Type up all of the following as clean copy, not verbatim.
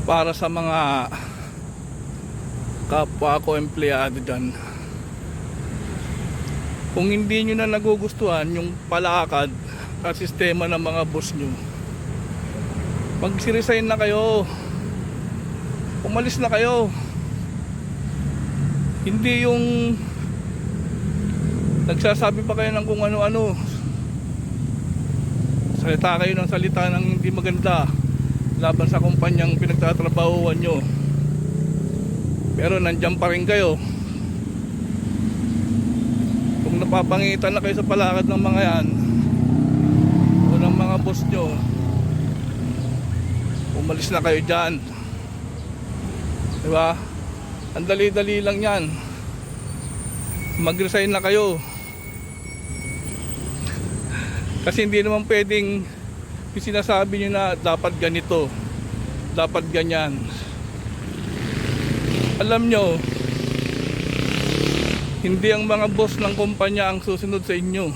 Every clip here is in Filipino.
para sa mga kapwa ko empleyado dyan. Kung hindi nyo na nagugustuhan yung palakad at sistema ng mga boss nyo, mag-resign na kayo, umalis na kayo. Hindi yung nagsasabi pa kayo ng kung ano-ano, salita kayo ng salita ng hindi maganda laban sa kumpanyang pinagtatrabahuan nyo, pero nandyan pa rin kayo. Kung napapangitan na kayo sa palakad ng mga yan o ng mga boss nyo, umalis na kayo dyan, diba? Ang dali-dali lang yan, mag-resign na kayo. Kasi hindi naman pwedeng yung sinasabi nyo na dapat ganito, dapat ganyan. Alam nyo, hindi ang mga boss ng kumpanya ang susunod sa inyo.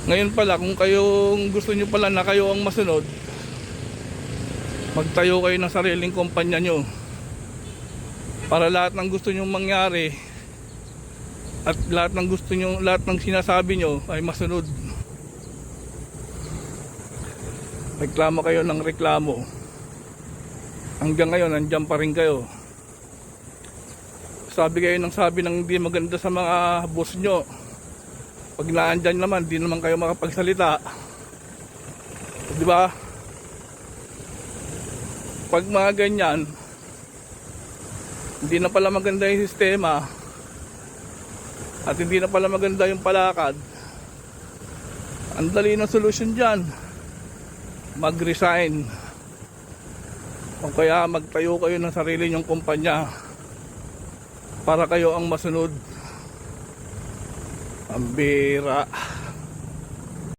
Ngayon pala, kung kayong gusto nyo pala na kayo ang masunod, magtayo kayo ng sariling kumpanya nyo para lahat ng gusto nyo mangyari at lahat ng gusto nyo, lahat ng sinasabi nyo ay masunod. Reklamo kayo ng reklamo, hanggang ngayon nandiyan pa rin kayo. Sabi kayo ng sabi ng hindi maganda sa mga boss nyo, pag naandyan naman, di naman kayo makapagsalita, di ba? Pag mga ganyan, hindi na pala maganda yung sistema at hindi na pala maganda yung palakad, ang dali ng solusyon dyan, mag-resign o kaya magtayo kayo ng sarili nyong kumpanya para kayo ang masunod. Ang bira.